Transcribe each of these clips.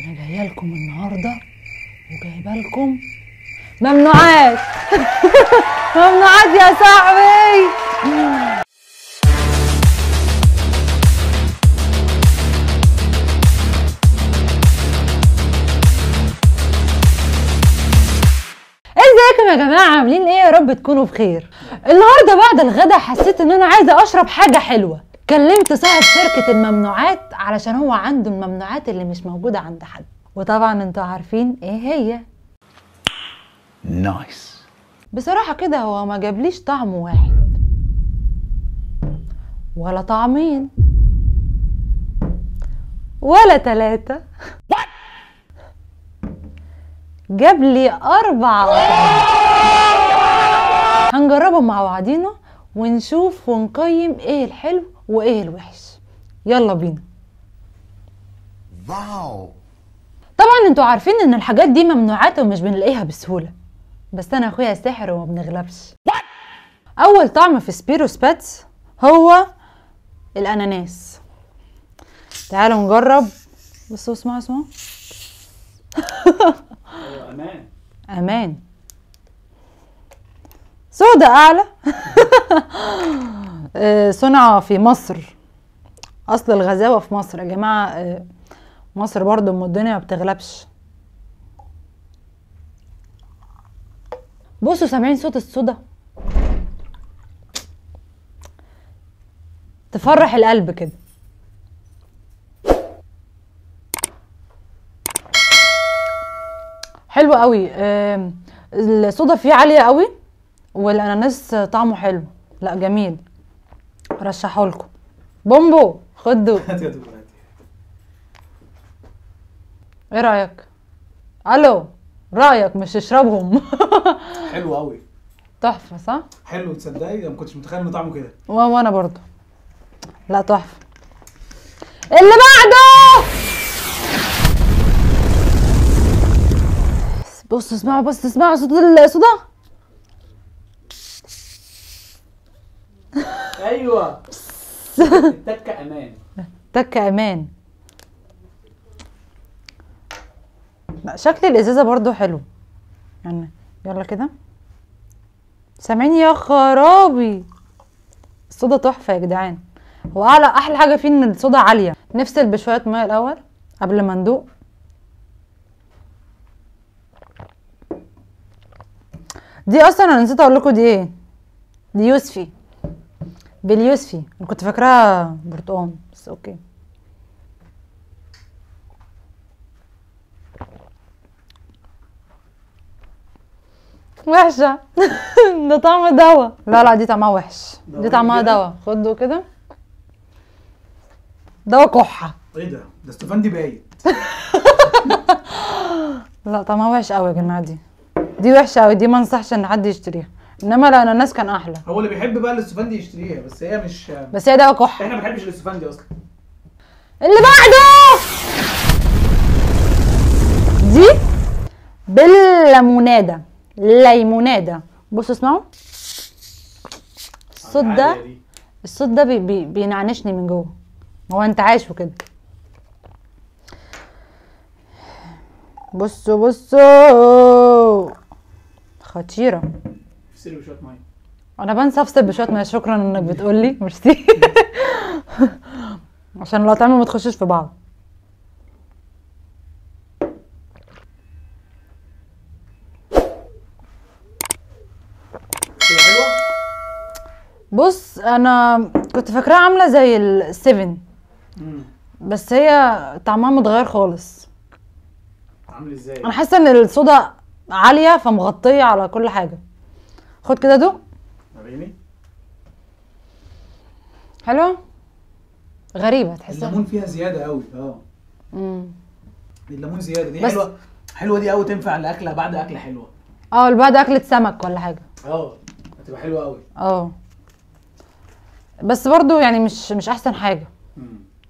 انا جايه لكم النهارده وجايبه لكم ممنوعات. ممنوعات يا صاحبي. ازيكم يا جماعه، عاملين ايه؟ يا رب تكونوا بخير. النهارده بعد الغدا حسيت ان انا عايزه اشرب حاجه حلوه. كلمت صاحب شركه الممنوعات علشان هو عنده الممنوعات اللي مش موجوده عند حد، وطبعا انتوا عارفين ايه هي. نايس. بصراحه كده هو ما جابليش طعم واحد ولا طعمين ولا 3، جاب لي 4 أطعمة. هنجربهم مع بعضينا ونشوف ونقيم ايه الحلو وايه الوحش. يلا بينا. واو. طبعا انتوا عارفين ان الحاجات دي ممنوعات ومش بنلاقيها بسهولة، بس انا اخويا ساحر وما بنغلبش. اول طعم في سبيرو سباتس هو الاناناس. تعالوا نجرب. بصوا اسمعوا. امان امان. صودا اعلى. صنع في مصر. اصل الغزاوه في مصر يا جماعه. مصر برضو ام الدنيا ما بتغلبش. بصوا سامعين صوت الصودا؟ تفرح القلب كده. حلو قوي. الصودا فيه عاليه قوي والاناناس طعمه حلو. لا جميل، رشحه لكم. بومبو خدوا. ايه رايك؟ الو، رايك مش تشربهم. حلو قوي. تحفه صح؟ حلو، تصدقي انا ما كنتش متخيل ان طعمه كده. وانا برضو. لا تحفه. اللي بعده. بصوا اسمعوا صوت الصودا. ايوه. التكه امان. تكه امان. لا شكل الازازه برضو حلو يعني. يلا كده. سامعين يا خرابي؟ الصودا تحفه يا جدعان. هو احلى حاجه فيه ان الصودا عاليه. نفصل بشويه ميه الاول قبل ما ندوق. دي اصلا انا نسيت اقول لكم دي ايه. دي يوسفي، باليوسفي. انا كنت فاكراها برتقال بس اوكي. وحشه. ده طعم دوا. لا دي طعمها وحش. دي طعمها دوا. خدوا كده. دوا كحه. ايه ده استفندي بايت. لا طعمها وحش قوي يا جماعه. دي وحشه قوي. دي ما انصحش ان حد يشتريها. انما لا الناس كان احلى. هو اللي بيحب بقى الاستفندي يشتريها، بس هي مش. بس هي دوا كحه. احنا ما بنحبش الاستفندي اصلا. اللي بعده دي بالليموناده. ليموناده. بصوا اسمعوا الصوت ده. الصوت ده بينعنشني من جوه. هو انت عايشه كده. بصوا خطيره. افصلي بشويه ميه. انا بنسى افصل بشويه ميه. شكرا انك بتقولي. ميرسي. عشان الاطعمه ما تخشش في بعض. هي حلوه. بص انا كنت فاكراها عامله زي السيفن، بس هي طعمها متغير خالص. عامل ازاي؟ انا حاسه ان الصودا عاليه فمغطيه على كل حاجه. خد كده دوق. وريني. حلوه. غريبه تحسها. الليمون فيها زياده قوي. الليمون زياده دي حلوه. حلوه دي قوي، تنفع لاكله بعد اكله حلوه. اللي بعد اكله سمك ولا حاجه. هتبقى حلوه قوي. بس برضو يعني مش احسن حاجه.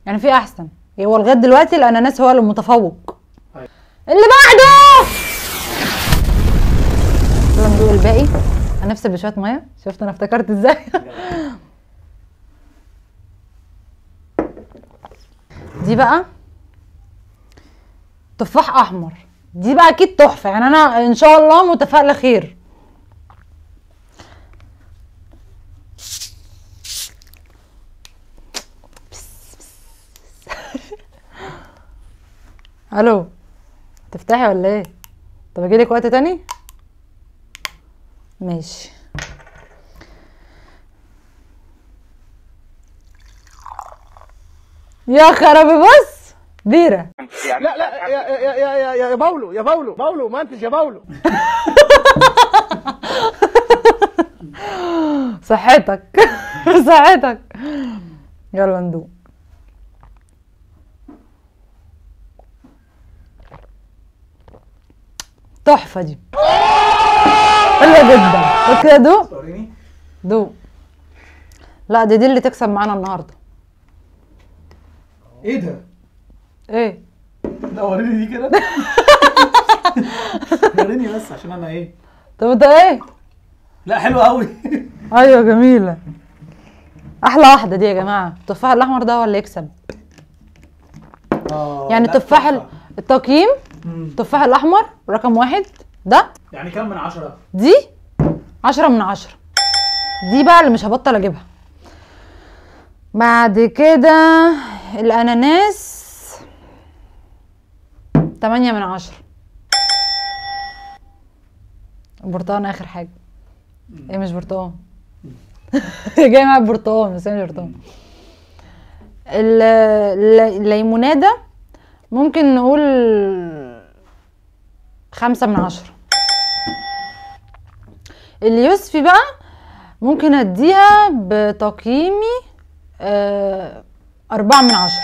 يعني في احسن. هو لغايه دلوقتي الاناناس هو المتفوق. اللي بعده. يلا ندوق الباقي. هنفصل بشويه ميه. شفت انا افتكرت ازاي. دي بقى تفاح احمر. دي بقى اكيد تحفه، يعني انا ان شاء الله متفائله خير. الو، تفتحي ولا ايه؟ طب اجيلك وقت تاني؟ ماشي. يا خرابي بص بيرة. لا لا يا باولو يا باولو ما انتش يا باولو. صحتك صحتك. يلا ندوق. تحفة دي، حلوة جدا. خد كده دوق وريني. دوق. لا دي اللي تكسب معانا النهارده. ايه ده؟ ايه؟ لا وريني دي كده. وريني بس عشان انا ايه. طب انت ايه؟ لا حلوه قوي. ايوه جميلة. احلى واحدة دي يا جماعة. التفاح الاحمر ده هو اللي يكسب. يعني لا، التفاح تحفة. التقييم التفاح الاحمر رقم 1 ده. يعني كام من 10؟ دي 10 من 10. دي بقى اللي مش هبطل اجيبها. بعد كده الاناناس 8 من 10. البرتقال اخر حاجة. ايه مش برتقال؟ جاي معايا برتقال بس مش برتقال. الليمونادة ممكن نقول 5 من 10. اليوسفي بقى ممكن اديها بتقييمي 4 من 10.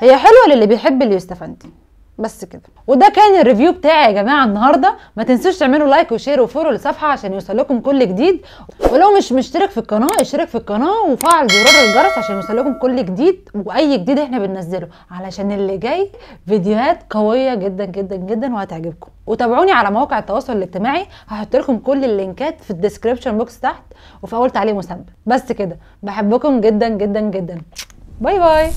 هي حلوة للي بيحب اليوستفندي. بس كده. وده كان الريفيو بتاعي يا جماعه النهارده. ما تنسوش تعملوا لايك وشير وفولو للصفحه عشان يوصلكم كل جديد. ولو مش مشترك في القناه اشترك في القناه وفعل زرار الجرس عشان يوصلكم كل جديد واي جديد احنا بننزله، علشان اللي جاي فيديوهات قويه جدا جدا جدا وهتعجبكم. وتابعوني على مواقع التواصل الاجتماعي، هحط لكم كل اللينكات في الديسكريبشن بوكس تحت وفي اول تعليق مثبت. بس كده، بحبكم جدا جدا جدا. باي باي.